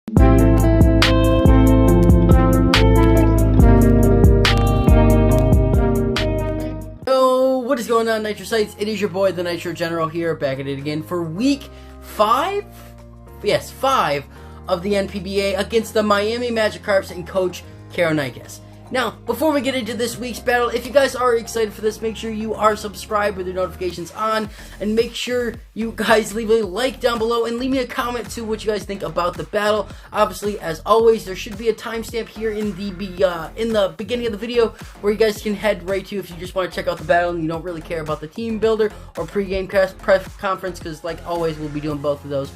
What is going on, Nitrosites? It is your boy, the Nitro General here, back at it again for week 5? Yes, 5 of the NPBA against the Miami Magikarps and Coach Gyarados. Now, before we get into this week's battle, if you guys are excited for this, make sure you are subscribed with your notifications on, and make sure you guys leave a like down below and leave me a comment to what you guys think about the battle. Obviously, as always, there should be a timestamp here in the beginning of the video where you guys can head right to if you just want to check out the battle and you don't really care about the team builder or pre-game press conference, because like always, we'll be doing both of those.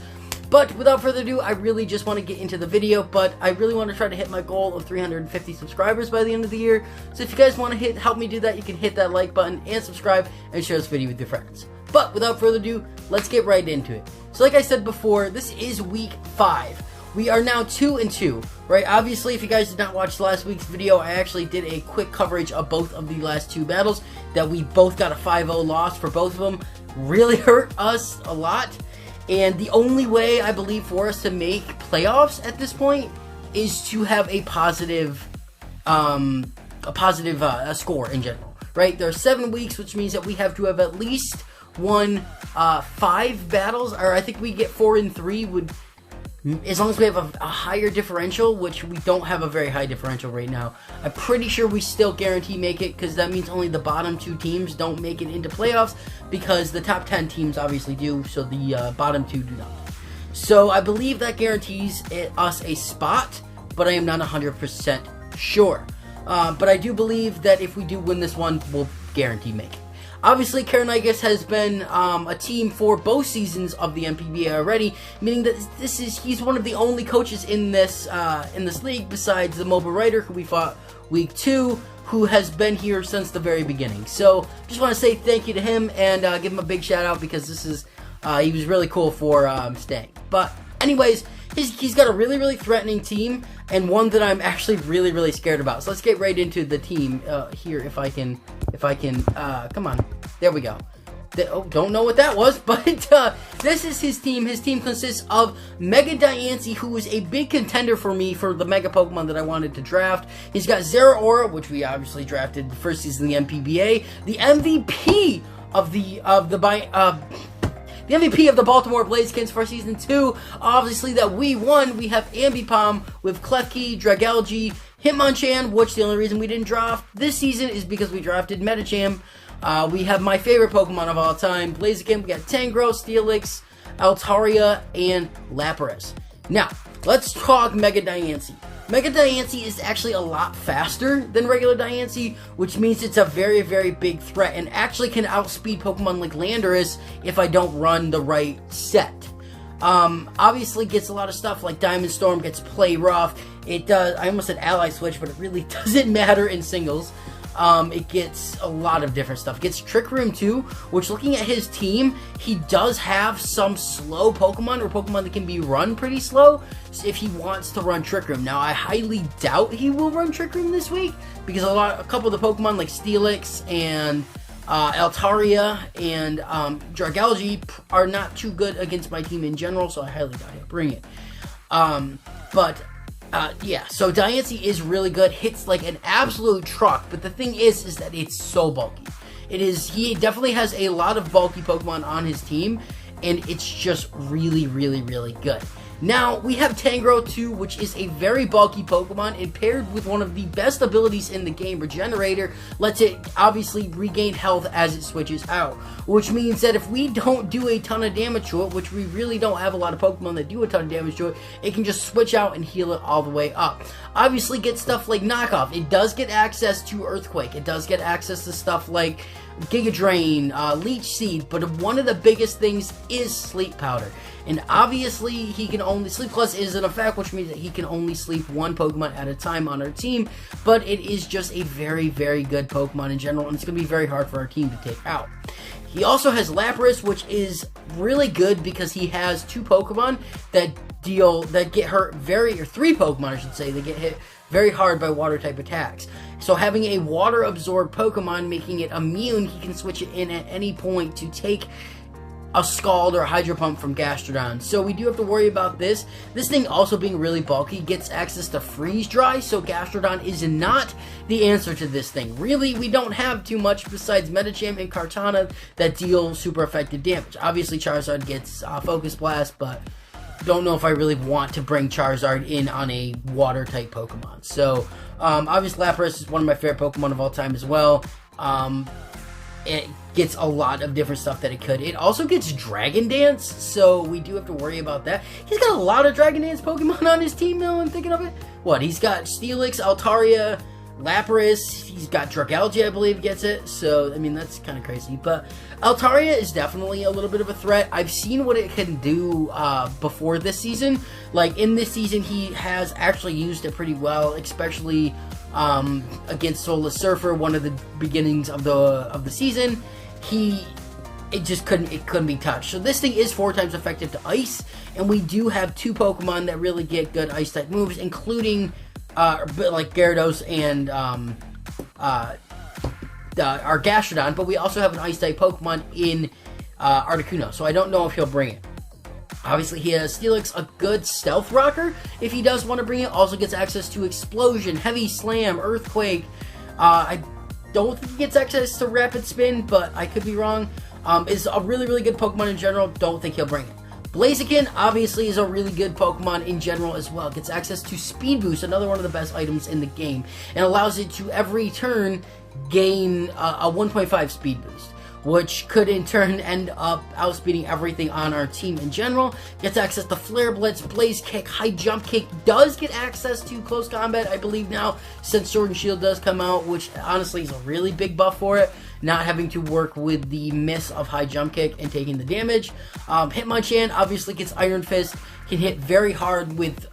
But without further ado, I really just want to get into the video, but I really want to try to hit my goal of 350 subscribers by the end of the year. So if you guys want to help me do that, you can hit that like button and subscribe and share this video with your friends. But without further ado, let's get right into it. So like I said before, this is week 5. We are now 2-2, right? Obviously, if you guys did not watch last week's video, I actually did a quick coverage of both of the last 2 battles that we both got a 5-0 loss for both of them. Really hurt us a lot. And the only way, I believe, for us to make playoffs at this point is to have a positive score in general, right? There are 7 weeks, which means that we have to have at least won 5 battles, or I think we get 4 and 3 would, as long as we have a higher differential, which we don't have a very high differential right now. I'm pretty sure we still guarantee make it, because that means only the bottom 2 teams don't make it into playoffs, because the top 10 teams obviously do, so the bottom 2 do not. So I believe that guarantees us a spot, but I am not 100% sure. But I do believe that if we do win this one, we'll guarantee make it. Obviously, Gyarados has been a team for both seasons of the NPBA already, meaning that he's one of the only coaches in this league besides the mobile writer who we fought week 2, who has been here since the very beginning. So just want to say thank you to him and give him a big shout out, because this is he was really cool for staying. But anyways, he's got a really threatening team, and one that I'm actually really scared about. So let's get right into the team here, if I can come on, there we go. Don't know what that was, but this is his team. His team consists of Mega Diancie, who is a big contender for me for the Mega Pokemon that I wanted to draft. He's got Zeraora, which we obviously drafted the first season of the NPBA, the MVP of the MVP of the Baltimore Blazekins for Season 2, obviously that we won. We have Ambipom with Klefki, Dragalge, Hitmonchan, which the only reason we didn't draft this season is because we drafted Medicham. We have my favorite Pokemon of all time, Blaziken. We got Tangrowth, Steelix, Altaria, and Lapras. Now, let's talk Mega Diancie. Mega Diancie is actually a lot faster than regular Diancie, which means it's a very big threat and actually can outspeed Pokemon like Landorus if I don't run the right set. Obviously gets a lot of stuff like Diamond Storm, gets Play Rough. It does, I almost said Ally Switch, but it really doesn't matter in singles. It gets a lot of different stuff. It gets Trick Room too, which, looking at his team, he does have some slow Pokemon, or Pokemon that can be run pretty slow, if he wants to run Trick Room. Now, I highly doubt he will run Trick Room this week, because a couple of the Pokemon like Steelix and Altaria and Dragalge are not too good against my team in general, so I highly doubt he'll bring it. Yeah, so Diancie is really good, hits like an absolute truck, but the thing is that it's so bulky. He definitely has a lot of bulky Pokemon on his team, and it's just really good. Now, we have Tangrowth too, which is a very bulky Pokemon, and paired with one of the best abilities in the game, Regenerator, lets it obviously regain health as it switches out. Which means that if we don't do a ton of damage to it, which we really don't have a lot of Pokemon that do a ton of damage to it, it can just switch out and heal it all the way up. Obviously, get stuff like Knockoff. It does get access to Earthquake. It does get access to stuff like Giga Drain, Leech Seed, but one of the biggest things is Sleep Powder. And obviously, he can only, Sleep Plus is an effect, which means that he can only sleep one Pokemon at a time on our team, but it is just a very good Pokemon in general, and it's going to be very hard for our team to take out. He also has Lapras, which is really good because he has 2 Pokemon that get hurt or 3 Pokemon, I should say, that get hit very hard by water type attacks. So having a water absorbed Pokemon, making it immune, he can switch it in at any point to take a Scald or a Hydro Pump from Gastrodon. So we do have to worry about this. This thing also being really bulky gets access to Freeze Dry, so Gastrodon is not the answer to this thing. Really, we don't have too much besides Medicham and Kartana that deal super effective damage. Obviously, Charizard gets Focus Blast, but don't know if I really want to bring Charizard in on a Water-type Pokemon. So, obviously, Lapras is one of my favorite Pokemon of all time as well. It gets a lot of different stuff that it could. It also gets Dragon Dance, so we do have to worry about that. He's got a lot of Dragon Dance Pokemon on his team now, I'm thinking of it. What, he's got Steelix, Altaria, Lapras, he's got Dragalge, I believe, gets it. So, I mean, that's kind of crazy. But Altaria is definitely a little bit of a threat. I've seen what it can do before this season. Like, in this season, he has actually used it pretty well, especially against Soulless Surfer, one of the beginnings of the season. It couldn't be touched. So this thing is 4 times effective to Ice, and we do have 2 Pokemon that really get good Ice-type moves, including like Gyarados and our Gastrodon, but we also have an Ice-type Pokemon in Articuno, so I don't know if he'll bring it. Obviously, he has Steelix, a good Stealth Rocker, if he does want to bring it. Also gets access to Explosion, Heavy Slam, Earthquake. I don't think he gets access to Rapid Spin, but I could be wrong. Is a really, really good Pokemon in general. Don't think he'll bring it. Blaziken, obviously, is a really good Pokemon in general as well. Gets access to Speed Boost, another one of the best items in the game, and allows it to, every turn, gain a 1.5 Speed Boost, which could in turn end up outspeeding everything on our team in general. Gets access to Flare Blitz, Blaze Kick, High Jump Kick, does get access to Close Combat, I believe now, since Sword and Shield does come out, which honestly is a really big buff for it, not having to work with the miss of High Jump Kick and taking the damage. Hitmonchan obviously gets Iron Fist, can hit very hard with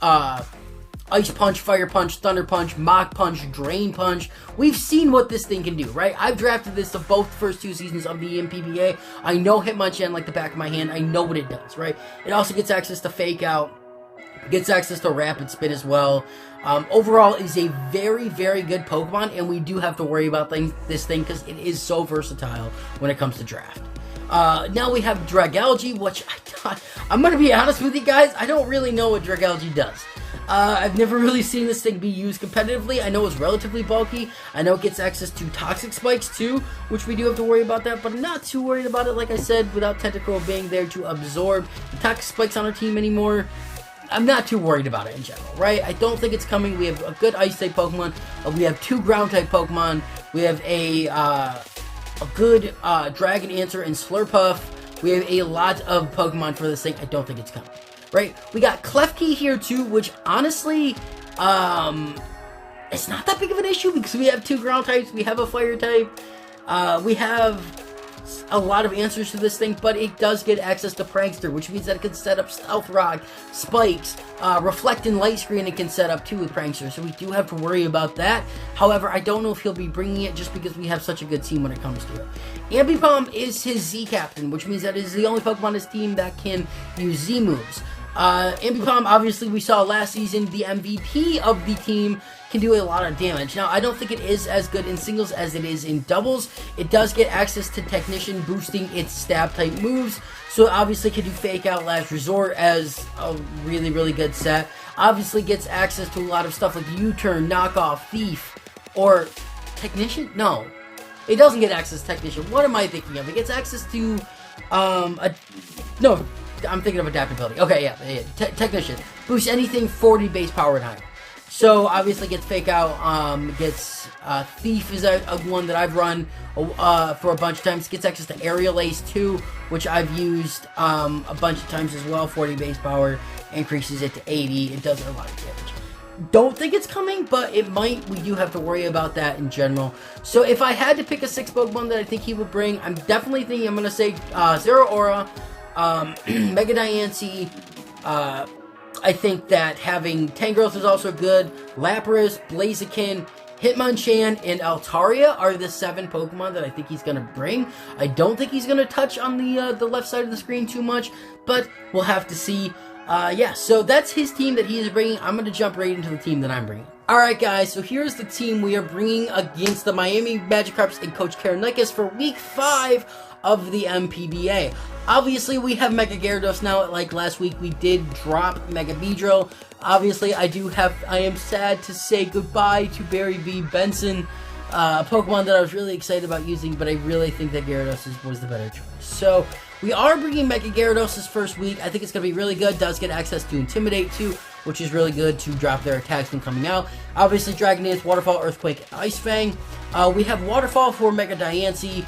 Ice Punch, Fire Punch, Thunder Punch, Mach Punch, Drain Punch. We've seen what this thing can do, right? I've drafted this to both first 2 seasons of the NPBA. I know Hitmonchan like the back of my hand. I know what it does, right? It also gets access to Fake Out, gets access to Rapid Spin as well. Overall, it is a very, very good Pokemon, and we do have to worry about this thing because it is so versatile when it comes to draft. Now we have Dragalge, which I'm going to be honest with you guys, I don't really know what Dragalge does. I've never really seen this thing be used competitively. I know it's relatively bulky. I know it gets access to Toxic Spikes too, which we do have to worry about that, but I'm not too worried about it, like I said, without Tentacruel being there to absorb the Toxic Spikes on our team anymore. I'm not too worried about it in general, right? I don't think it's coming. We have a good Ice-type Pokemon. We have 2 Ground-type Pokemon. We have a good Dragon Answer and Slurpuff. We have a lot of Pokemon for this thing. I don't think it's coming, right? We got Klefki here too, which honestly, it's not that big of an issue because we have 2 Ground types. We have a Fire type. We have a lot of answers to this thing, but it does get access to Prankster, which means that it can set up Stealth Rock, Spikes, Reflect and Light Screen it can set up too with Prankster, so we do have to worry about that. However, I don't know if he'll be bringing it just because we have such a good team when it comes to it. Ambipom is his Z Captain, which means that it is the only Pokemon on his team that can use Z moves. Ambipom, obviously, we saw last season, the MVP of the team, can do a lot of damage. Now, I don't think it is as good in singles as it is in doubles. It does get access to Technician, boosting its stab-type moves, so it obviously can do Fake Out, Last Resort as a really, really good set. Obviously gets access to a lot of stuff like U-Turn, Knockoff, Thief, or Technician? No. It doesn't get access to Technician. What am I thinking of? It gets access to, no, I'm thinking of Adaptability. Okay, yeah. Technician. Boosts anything 40 base power and higher. So, obviously gets Fake Out, gets Thief is a one that I've run for a bunch of times. Gets access to Aerial Ace too, which I've used a bunch of times as well. 40 base power, increases it to 80. It does a lot of damage. Don't think it's coming, but it might. We do have to worry about that in general. So, if I had to pick a 6 Pokemon that I think he would bring, I'm definitely thinking I'm going to say Zeraora, Mega Diancie, I think that having Tangrowth is also good. Lapras, Blaziken, Hitmonchan, and Altaria are the 7 Pokemon that I think he's going to bring. I don't think he's going to touch on the left side of the screen too much, but we'll have to see. Yeah, so that's his team that he is bringing. I'm going to jump right into the team that I'm bringing. Alright guys, so here's the team we are bringing against the Miami Magikarps and Coach Karen Nikas for Week 5 of the NPBA. Obviously, we have Mega Gyarados now. Like last week, we did drop Mega Beedrill. Obviously, I am sad to say goodbye to Barry V. Benson, a Pokemon that I was really excited about using, but I really think that Gyarados was the better choice. So, we are bringing Mega Gyarados this first week. I think it's going to be really good. Does get access to Intimidate too, which is really good to drop their attacks when coming out. Obviously, Dragon Dance, Waterfall, Earthquake, Ice Fang. We have Waterfall for Mega Diancie.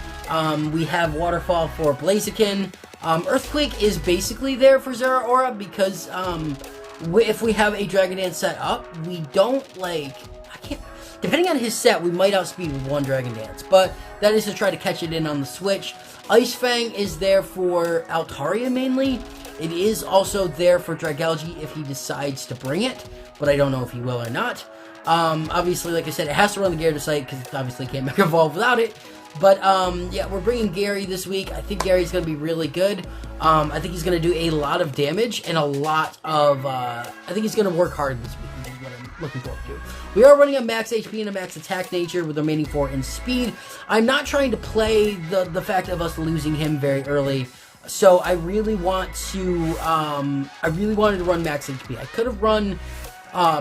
We have Waterfall for Blaziken. Earthquake is basically there for Zeraora because if we have a Dragon Dance set up, we don't depending on his set, we might outspeed with one Dragon Dance, but that is to try to catch it in on the switch. Ice Fang is there for Altaria mainly. It is also there for Dragalge if he decides to bring it, but I don't know if he will or not. Obviously, like I said, it has to run the Gyarados because it obviously can't Mega Evolve without it. But, yeah, we're bringing Gary this week. I think Gary's going to be really good. I think he's going to do a lot of damage and a lot of, I think he's going to work hard this week, which is what I'm looking forward to. We are running a max HP and a max attack nature with the remaining 4 in speed. I'm not trying to play the fact of us losing him very early. So I really want to, I really wanted to run max HP. I could have run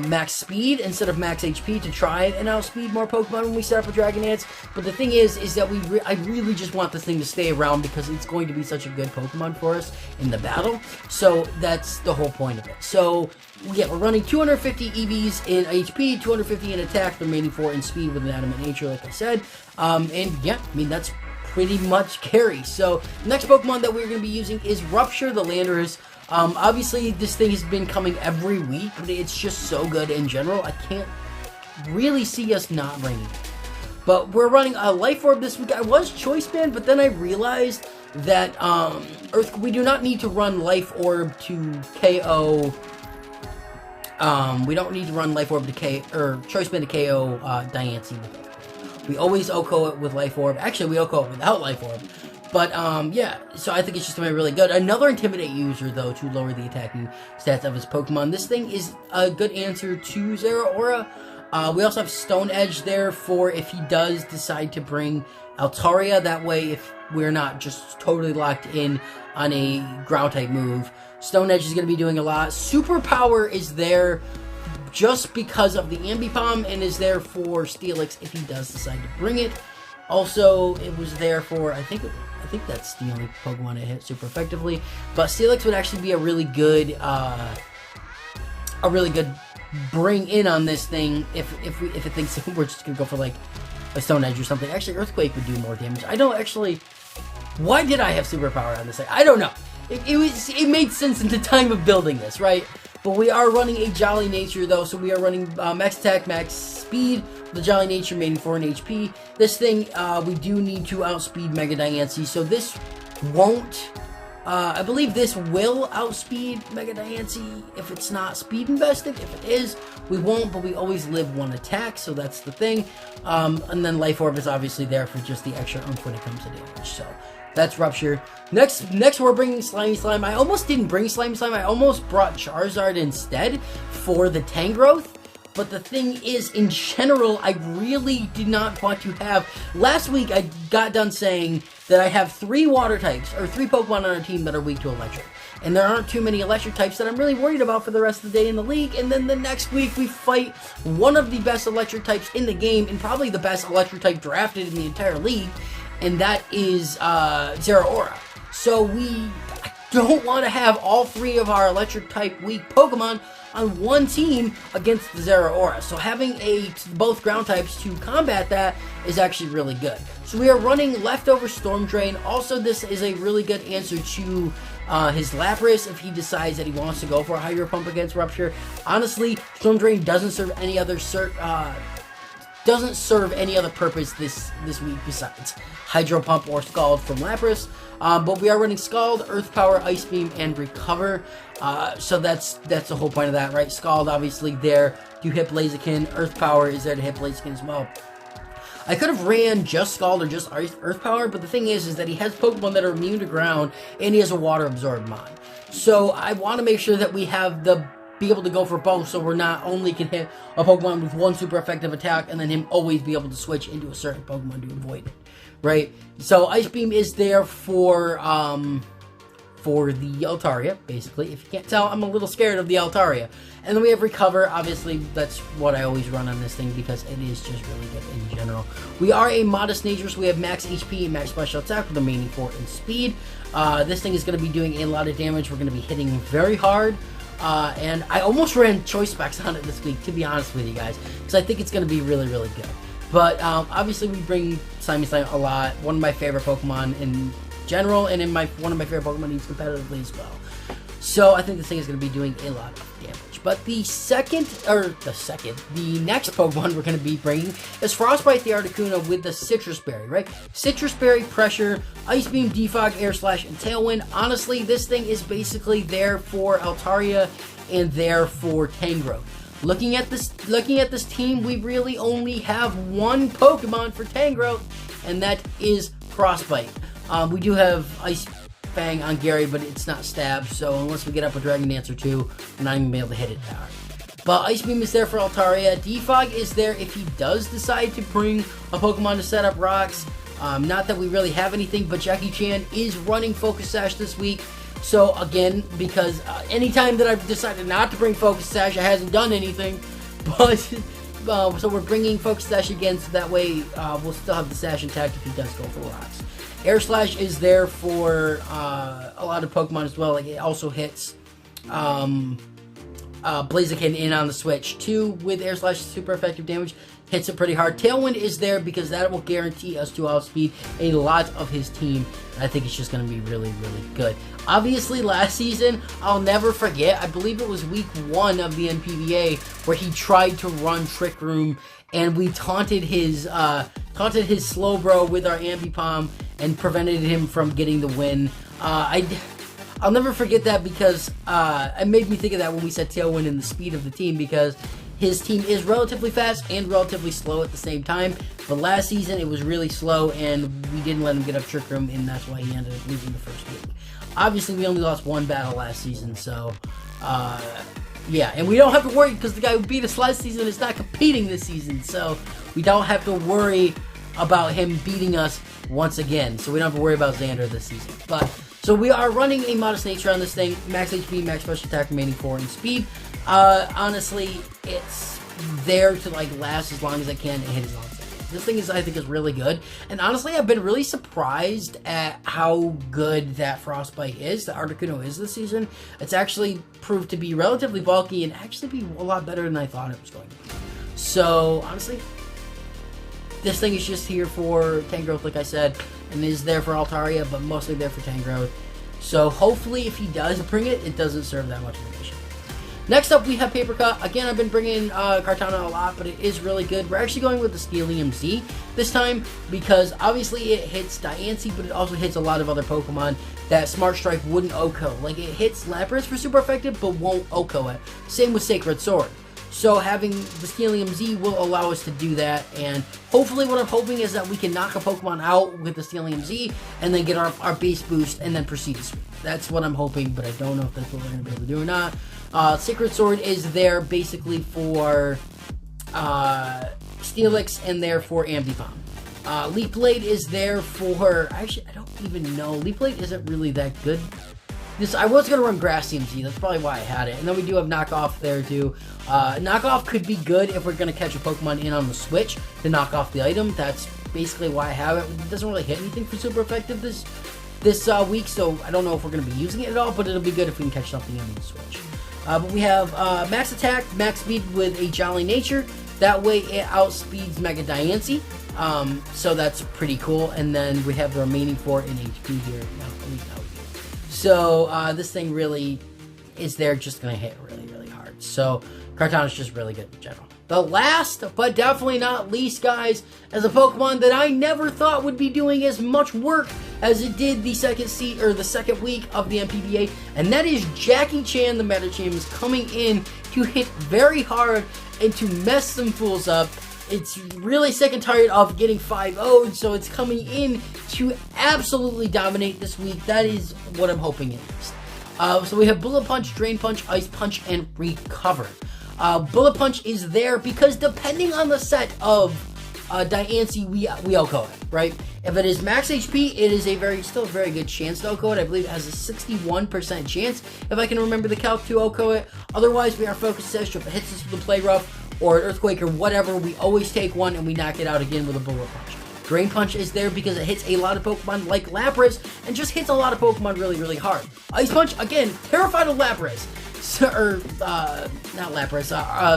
max speed instead of max HP to try and outspeed more Pokemon when we set up a Dragon Dance. But the thing is that I really just want this thing to stay around because it's going to be such a good Pokemon for us in the battle. So that's the whole point of it. So yeah, we're running 250 EVs in HP, 250 in attack, the remaining 4 in speed with an adamant nature, like I said. And yeah, I mean, that's pretty much carry. So the next Pokemon that we're going to be using is Rupture, the Landorus. Obviously, this thing has been coming every week, but it's just so good in general. I can't really see us not bringing it. But we're running a Life Orb this week. I was Choice Band, but then I realized that we do not need to run Life Orb to KO. We don't need to run Life Orb to KO, or Choice Band to KO Diancie with it. We always OHKO it with Life Orb. Actually, we OHKO it without Life Orb. But, yeah, so I think it's just going to be really good. Another Intimidate user, though, to lower the attacking stats of his Pokemon. This thing is a good answer to Zeraora. We also have Stone Edge there for if he does decide to bring Altaria. That way, if we're not just totally locked in on a Ground-type move, Stone Edge is going to be doing a lot. Superpower is there just because of the Ambipom and is there for Steelix if he does decide to bring it. Also, it was there for, I think that's the only Pokemon it hit super effectively. But Steelix would actually be a really good bring in on this thing if it thinks we're just gonna go for like a Stone Edge or something. Actually, Earthquake would do more damage. I don't actually. Why did I have superpower on this thing? I don't know. It made sense in the time of building this, right? But we are running a Jolly Nature though, so we are running max attack, max speed. The Jolly Nature main 4 in HP. This thing, we do need to outspeed Mega Diancie, so this won't, I believe this will outspeed Mega Diancie if it's not speed invested. If it is, we won't, but we always live 1 attack, so that's the thing. And then Life Orb is obviously there for just the extra oomph when it comes to damage, so that's Rupture. Next we're bringing Slimy Slime. I almost didn't bring Slimy Slime, I almost brought Charizard instead for the Tangrowth. But the thing is, in general, I really did not want to have... Last week, I got done saying that I have 3 water types, or 3 Pokemon on our team that are weak to electric. And there aren't too many electric types that I'm really worried about for the rest of the day in the league. And then the next week, we fight one of the best electric types in the game, and probably the best electric type drafted in the entire league. And that is Zeraora. So I don't want to have all 3 of our electric type weak Pokemon on one team against the Zeraora. So having both ground types to combat that is actually really good. So we are running Leftover Storm Drain. Also, this is a really good answer to his Lapras if he decides that he wants to go for a Hydro Pump against Rupture. Honestly, Storm Drain doesn't serve any other purpose this week besides Hydro Pump or Scald from Lapras. But we are running Scald, Earth Power, Ice Beam, and Recover. So that's the whole point of that, right? Scald, obviously, there to hit Blaziken. Earth Power is there to hit Blaziken as well. I could have ran just Scald or just Earth Power, but the thing is that he has Pokemon that are immune to ground, and he has a Water Absorb Mon. So I want to make sure that we have the be able to go for both, so we're not only can hit a Pokemon with one super effective attack and then him always be able to switch into a certain Pokemon to avoid it, right? So Ice Beam is there for the Altaria, basically. If you can't tell, I'm a little scared of the Altaria. And then we have Recover. Obviously, that's what I always run on this thing because it is just really good in general. We are a modest nature, so we have max HP and max special attack with the remaining 4 in speed. This thing is going to be doing a lot of damage. We're going to be hitting very hard. And I almost ran Choice Specs on it this week, to be honest with you guys, because I think it's going to be really, really good. But obviously, we bring Slimy Slime a lot. One of my favorite Pokemon in general, and in one of my favorite Pokemon used competitively as well. So I think this thing is going to be doing a lot of damage. But the next Pokemon we're going to be bringing is Frostbite the Articuno with the Citrus Berry, right? Citrus Berry, Pressure, Ice Beam, Defog, Air Slash, and Tailwind. Honestly, this thing is basically there for Altaria and there for Tangrowth. Looking at this team, we really only have one Pokemon for Tangrowth, and that is Frostbite. We do have Ice Fang on Gary, but it's not Stab, so unless we get up a Dragon Dance or two, we're not even going to be able to hit it that hard. But Ice Beam is there for Altaria. Defog is there if he does decide to bring a Pokemon to set up rocks. Not that we really have anything, but Jackie Chan is running Focus Sash this week. So again, because anytime that I've decided not to bring Focus Sash, it hasn't done anything. But so we're bringing Focus Sash again, so that way we'll still have the Sash intact if he does go for rocks. Air Slash is there for a lot of Pokemon as well. Like it also hits Blaziken in on the switch too with Air Slash, super effective damage. Hits it pretty hard. Tailwind is there because that will guarantee us to outspeed a lot of his team. And I think it's just going to be really, really good. Obviously, last season, I'll never forget, I believe it was week 1 of the NPBA, where he tried to run Trick Room, and we taunted his Slowbro with our Ambipom and prevented him from getting the win. I'll never forget that because it made me think of that when we said Tailwind and the speed of the team, because his team is relatively fast and relatively slow at the same time. But last season, it was really slow, and we didn't let him get up Trick Room, and that's why he ended up losing the first week. Obviously, we only lost one battle last season, so yeah. And we don't have to worry because the guy who beat us last season is not competing this season, so we don't have to worry about him beating us once again. So we don't have to worry about Xander this season. But so we are running a modest nature on this thing. Max HP, max special attack, remaining 4 in speed. Honestly, it's there to like last as long as I can and hit as long as I can. This thing is, I think, is really good. And honestly, I've been really surprised at how good that Frostbite is, that Articuno is this season. It's actually proved to be relatively bulky and actually be a lot better than I thought it was going to be. So, honestly, this thing is just here for Tangrowth, like I said, and is there for Altaria, but mostly there for Tangrowth. So, hopefully, if he does bring it, it doesn't serve that much of a mission. Next up, we have Paper Cut. Again, I've been bringing Kartana a lot, but it is really good. We're actually going with the Steelium Z this time because obviously it hits Diancie, but it also hits a lot of other Pokemon that Smart Strike wouldn't OHKO. Like, it hits Lapras for super effective, but won't OHKO it. Same with Sacred Sword. So having the Steelium Z will allow us to do that, and hopefully what I'm hoping is that we can knock a Pokemon out with the Steelium Z and then get our base boost and then proceed to sweep. That's what I'm hoping, but I don't know if that's what we're going to be able to do or not. Sacred Sword is there basically for Steelix and there for Ambipom. Leaf Blade is there for... Actually, I don't even know. Leaf Blade isn't really that good. I was going to run Grass CMC. That's probably why I had it. And then we do have Knockoff there too. Knockoff could be good if we're going to catch a Pokemon in on the switch to knock off the item. That's basically why I have it. It doesn't really hit anything for super effective this week, so I don't know if we're going to be using it at all, but it'll be good if we can catch something in on the switch. But we have max attack, max speed with a Jolly Nature. That way it outspeeds Mega Diancie. So that's pretty cool. And then we have the remaining 4 in HP here. So this thing really is there, just going to hit really, really hard. So Kartana's just really good in general. The last, but definitely not least, guys, is a Pokemon that I never thought would be doing as much work as it did the second week of the NPBA, and that is Jackie Chan. The Medicham is coming in to hit very hard and to mess some fools up. It's really sick and tired of getting 5-0'd, so it's coming in to absolutely dominate this week. That is what I'm hoping it is. So we have Bullet Punch, Drain Punch, Ice Punch, and Recover. Bullet Punch is there because depending on the set of Diancie, we OHKO it, right? If it is max HP, it is still a very good chance to OHKO it. I believe it has a 61% chance, if I can remember the calc, to OHKO it. Otherwise, we are focused says, if it hits us with a Play Rough or an Earthquake or whatever, we always take one and we knock it out again with a Bullet Punch. Drain Punch is there because it hits a lot of Pokemon like Lapras and just hits a lot of Pokemon really, really hard. Ice Punch, again, terrified of Lapras. Not Lapras,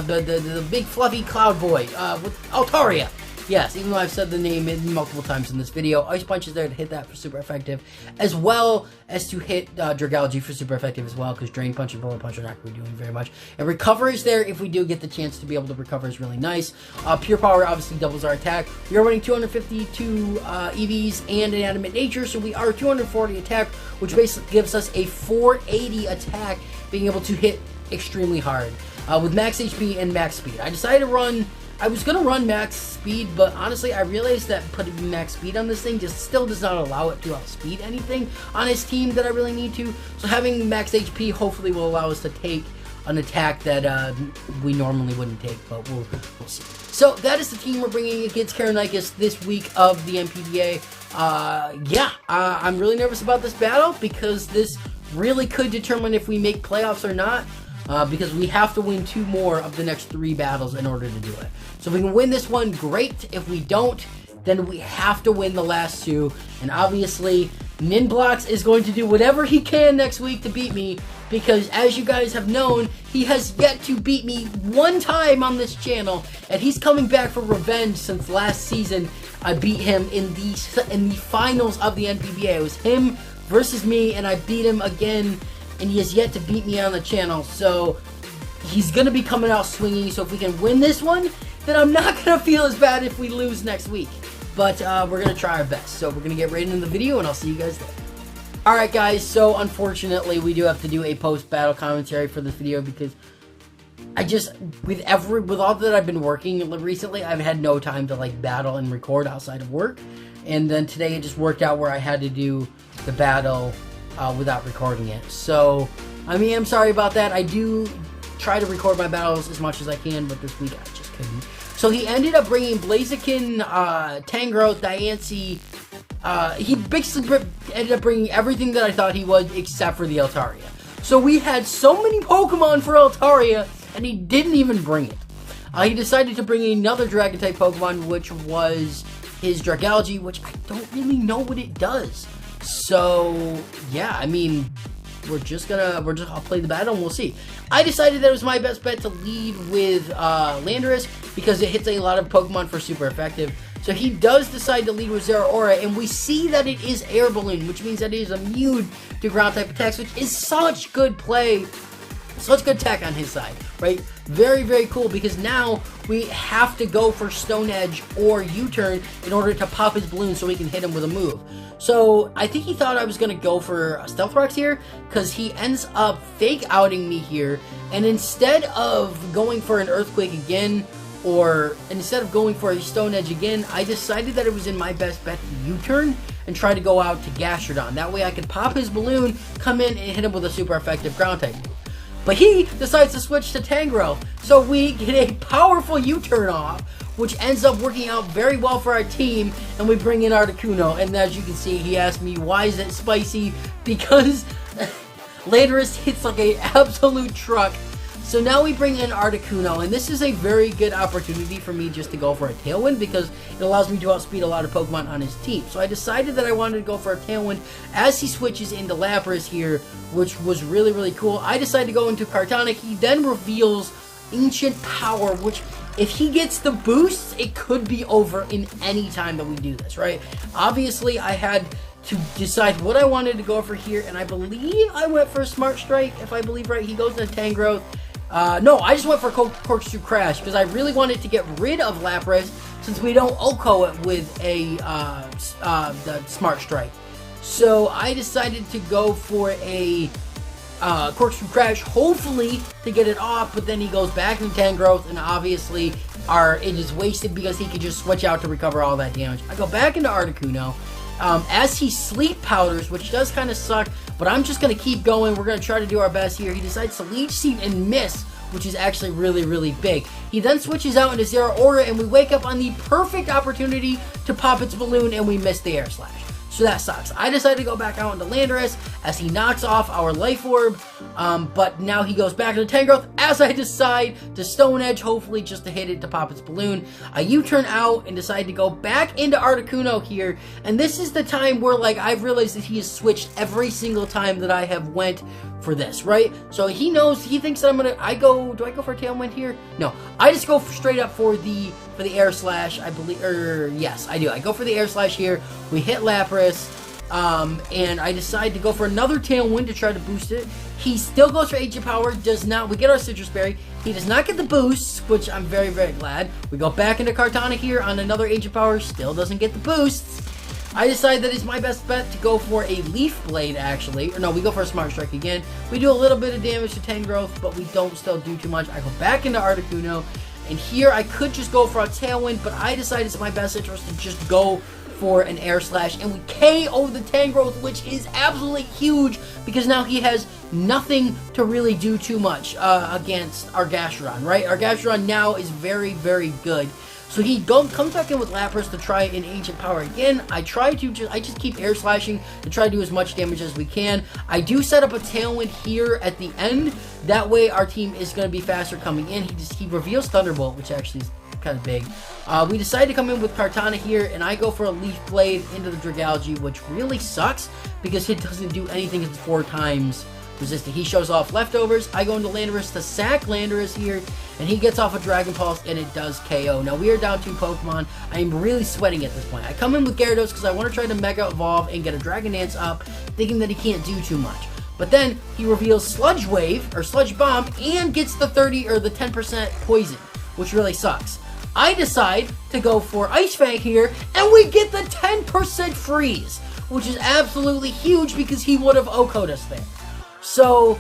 the big fluffy cloud boy, with Altaria. Yes, even though I've said the name multiple times in this video, Ice Punch is there to hit that for super effective, as well as to hit Dragalge for super effective as well, because Drain Punch and Bullet Punch are not going to be doing very much. And Recover is there if we do get the chance to be able to recover is really nice. Pure Power obviously doubles our attack. We are running 252 EVs and Inanimate Nature, so we are 240 attack, which basically gives us a 480 attack, being able to hit extremely hard with max HP and max speed. I decided to run... I was going to run max speed, but honestly, I realized that putting max speed on this thing just still does not allow it to outspeed anything on his team that I really need to. So having max HP hopefully will allow us to take an attack that we normally wouldn't take, but we'll see. So that is the team we're bringing against Karanikis this week of the NPBA. I'm really nervous about this battle because this really could determine if we make playoffs or not. Because we have to win 2 more of the next 3 battles in order to do it. So if we can win this one, great. If we don't, then we have to win the last 2. And obviously, Ninblox is going to do whatever he can next week to beat me, because as you guys have known, he has yet to beat me 1 time on this channel, and he's coming back for revenge since last season. I beat him in the finals of the NPBA. It was him versus me, and I beat him again. And he has yet to beat me on the channel, so he's going to be coming out swinging. So if we can win this one, then I'm not going to feel as bad if we lose next week. But we're going to try our best. So we're going to get right into the video, and I'll see you guys there. Alright guys, so unfortunately we do have to do a post-battle commentary for this video because I just, with all that I've been working recently, I've had no time to like battle and record outside of work. And then today it just worked out where I had to do the battle without recording it. So, I mean, I'm sorry about that. I do try to record my battles as much as I can, but this week I just couldn't. So he ended up bringing Blaziken, Tangrowth, Diancie. He basically ended up bringing everything that I thought he would, except for the Altaria. So we had so many Pokemon for Altaria, and he didn't even bring it. He decided to bring another Dragon-type Pokemon, which was his Dragalge, which I don't really know what it does. So, yeah, I mean, I'll play the battle and we'll see. I decided that it was my best bet to lead with Landorus because it hits a lot of Pokemon for super effective. So he does decide to lead with Zeraora, and we see that it is Air Balloon, which means that it is immune to ground-type attacks, which is such good play. Such good tech on his side, right? Very, very cool, because now we have to go for Stone Edge or U-turn in order to pop his balloon so we can hit him with a move. So I think he thought I was going to go for a Stealth Rocks here, because he ends up fake outing me here, and instead of going for an Earthquake again, or instead of going for a Stone Edge again, I decided that it was in my best bet to U-turn and try to go out to Gastrodon. That way I could pop his balloon, come in, and hit him with a super effective ground-type move. But he decides to switch to Tangrowth, so we get a powerful U-turn off, which ends up working out very well for our team, and we bring in Articuno. And as you can see, he asked me, why is it spicy? Because Landorus hits like an absolute truck. So now we bring in Articuno, and this is a very good opportunity for me just to go for a Tailwind because it allows me to outspeed a lot of Pokemon on his team. So I decided that I wanted to go for a Tailwind as he switches into Lapras here, which was really, really cool. I decided to go into Kartonic. He then reveals Ancient Power, which if he gets the boosts, it could be over in any time that we do this, right? Obviously, I had to decide what I wanted to go for here, and I believe I went for a Smart Strike, if I believe right. He goes into Tangrowth. No, I just went for Corkscrew Crash because I really wanted to get rid of Lapras since we don't OHKO it with the Smart Strike. So I decided to go for a Corkscrew Crash, hopefully to get it off, but then he goes back into Tangrowth, and obviously it is wasted because he could just switch out to recover all that damage. I go back into Articuno. as he sleep powders, which does kind of suck, but I'm just going to keep going. We're going to try to do our best here. He decides to Leech Seed and miss, which is actually really, really big. He then switches out into Zeraora, and we wake up on the perfect opportunity to pop its balloon, and we miss the Air Slash. So that sucks. I decided to go back out into Landorus as he knocks off our Life Orb, but now he goes back into Tangrowth as I decide to Stone Edge, hopefully just to hit it to pop its balloon. I U-turn out and decide to go back into Articuno here, and this is the time where, like, I've realized that he has switched every single time that I have went for this, right? So he knows, he thinks that I'm gonna, do I go for a Tailwind here? No, I just go straight up for the Air Slash, I believe, yes, I do. I go for the Air Slash here. We hit Lapras, and I decide to go for another Tailwind to try to boost it. He still goes for Ancient Power, does not, we get our Citrus Berry. He does not get the boosts, which I'm very, very glad. We go back into Kartana here on another Ancient Power, still doesn't get the boosts. I decide that it's my best bet to go for a Leaf Blade, actually. Or no, we go for a Smart Strike again. We do a little bit of damage to Tangrowth, but we don't still do too much. I go back into Articuno, and here I could just go for a Tailwind, but I decide it's my best interest to just go for an Air Slash, and we KO the Tangrowth, which is absolutely huge, because now he has nothing to really do too much against our Gastrodon, right? Our Gastrodon now is very, very good. So he comes back in with Lapras to try an Ancient Power again. I just keep Air Slashing to try to do as much damage as we can. I do set up a Tailwind here at the end. That way our team is going to be faster coming in. He reveals Thunderbolt, which actually is kind of big. We decide to come in with Kartana here, and I go for a Leaf Blade into the Dragalge, which really sucks because it doesn't do anything. It's 4 times resistant. He shows off Leftovers. I go into Landorus to sack Landorus here, and he gets off a Dragon Pulse, and it does KO. Now, we are down 2 Pokemon. I am really sweating at this point. I come in with Gyarados because I want to try to Mega Evolve and get a Dragon Dance up, thinking that he can't do too much. But then, he reveals Sludge Wave, or Sludge Bomb, and gets the 30 or the 10% poison, which really sucks. I decide to go for Ice Fang here, and we get the 10% freeze, which is absolutely huge because he would have OHKO'd us there. So,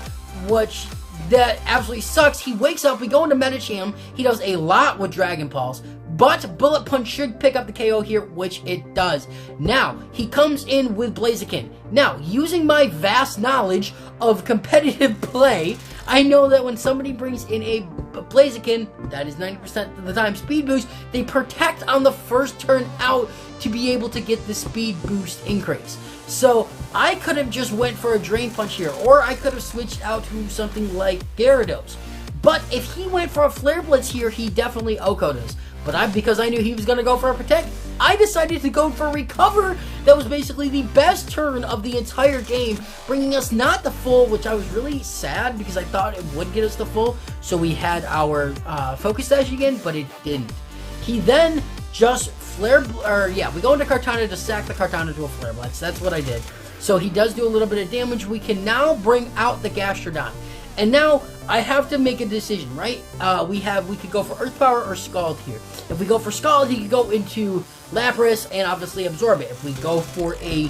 that absolutely sucks. He wakes up, we go into Medicham, he does a lot with Dragon Pulse, but Bullet Punch should pick up the KO here, which it does. Now, he comes in with Blaziken. Now, using my vast knowledge of competitive play, I know that when somebody brings in a Blaziken, that is 90% of the time speed boost, they protect on the first turn out to be able to get the speed boost increase. So, I could have just went for a Drain Punch here, or I could have switched out to something like Gyarados. But if he went for a Flare Blitz here, he definitely OHKO'd us. But because I knew he was going to go for a Protect, I decided to go for Recover. That was basically the best turn of the entire game, bringing us not the full, which I was really sad because I thought it would get us the full. So we had our Focus Sash again, but it didn't. He then just we go into Kartana to sack the Kartana to a Flare Blitz. That's what I did. So he does do a little bit of damage. We can now bring out the Gastrodon. And now I have to make a decision, right? We could go for Earth Power or Scald here. If we go for Scald, he could go into Lapras and obviously absorb it. If we go for a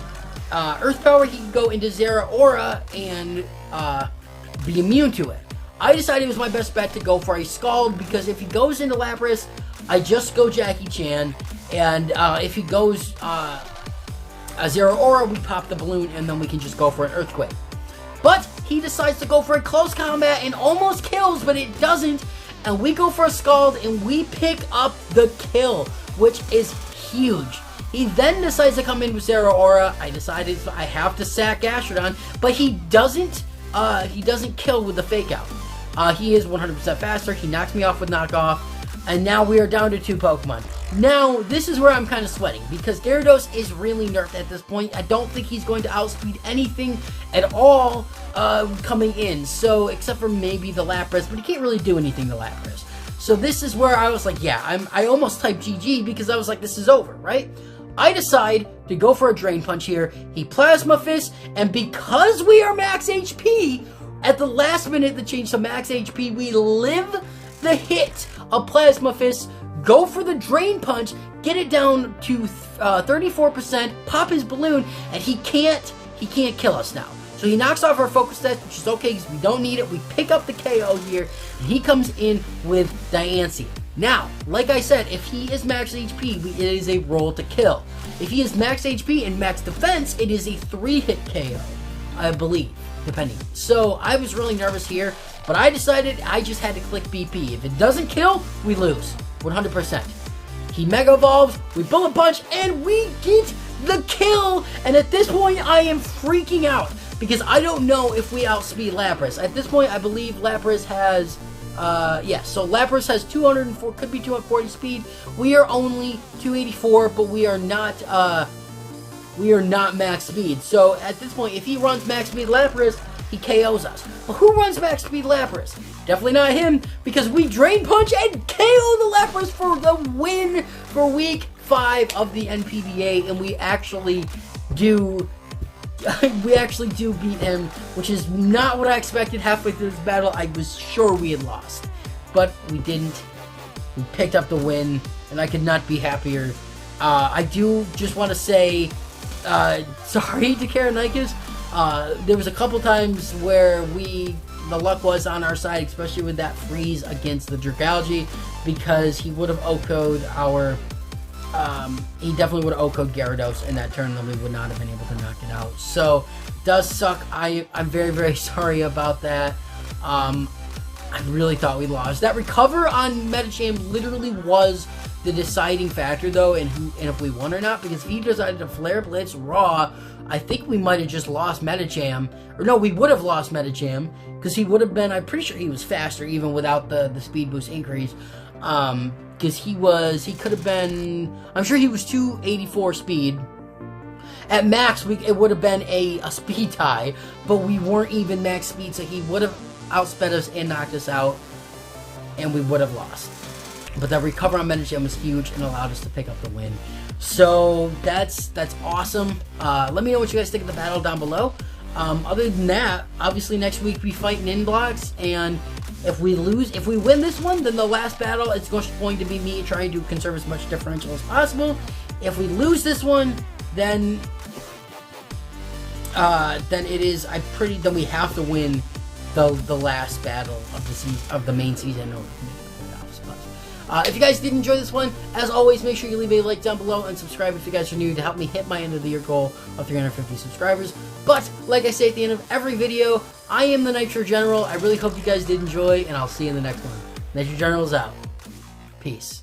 Earth Power, he could go into Zeraora and be immune to it. I decided it was my best bet to go for a Scald because if he goes into Lapras, I just go Jackie Chan, and if he goes a Zeraora, we pop the balloon, and then we can just go for an Earthquake. But he decides to go for a close combat and almost kills, but it doesn't. And we go for a Scald, and we pick up the kill, which is huge. He then decides to come in with Zeraora. I decided I have to sack Gastrodon, but he doesn't kill with the Fake Out. He is 100% faster. He knocks me off with Knockoff. And now we are down to 2 Pokemon. Now, this is where I'm kind of sweating, because Gyarados is really nerfed at this point. I don't think he's going to outspeed anything at all coming in. So, except for maybe the Lapras, but he can't really do anything to Lapras. So this is where I was like, yeah, I almost typed GG because I was like, this is over, right? I decide to go for a Drain Punch here. He Plasma Fist, and because we are max HP, at the last minute to change to max HP, we live the hit of Plasma Fist, go for the Drain Punch, get it down to 34%, pop his balloon, and he can't kill us now. So he knocks off our Focus Test, which is okay because we don't need it. We pick up the KO here, and he comes in with Diancie. Now, like I said, if he is max HP, it is a roll to kill. If he is max HP and max defense, it is a 3-hit KO, I believe, depending. So I was really nervous here, but I decided I just had to click BP. If it doesn't kill, we lose, 100%. He Mega Evolves, we Bullet Punch, and we get the kill! And at this point, I am freaking out, because I don't know if we outspeed Lapras. At this point, I believe Lapras has... so Lapras has 204, could be 240 speed. We are only 284, but we are not max speed. So at this point, if he runs max speed Lapras, he KOs us. But who runs max speed Lapras? Definitely not him, because we Drain Punch and KO the Lapras for the win for week 5 of the NPBA, and we actually do beat him, which is not what I expected halfway through this battle. I was sure we had lost, but we didn't. We picked up the win, and I could not be happier. I do just want to say sorry to Karanikas. There was a couple times where the luck was on our side, especially with that freeze against the Dragalge, because he would have OHKO'd our... he definitely would have OHKO'd Gyarados in that turn, and we would not have been able to knock it out. So, does suck. I'm very, very sorry about that. I really thought we lost. That recover on Medicham literally was the deciding factor, though, and if we won or not, because if he decided to Flare Blitz Raw, I think we might have just lost Medicham. Or no, we would have lost Medicham, because he would have been, I'm pretty sure he was faster, even without the speed boost increase. Because he could have been, I'm sure he was 284 speed. At max, it would have been a speed tie, but we weren't even max speed, so he would have outsped us and knocked us out, and we would have lost. But that recover on Medicham was huge and allowed us to pick up the win. So that's awesome. Let me know what you guys think of the battle down below. Other than that, obviously next week we fight Ninblocks, and if we win this one, then the last battle is going to be me trying to conserve as much differential as possible. If we lose this one, then then we have to win the last battle of the main season. If you guys did enjoy this one, as always, make sure you leave a like down below and subscribe if you guys are new to help me hit my end of the year goal of 350 subscribers. But, like I say at the end of every video, I am the Nitro General. I really hope you guys did enjoy, and I'll see you in the next one. Nitro General's out. Peace.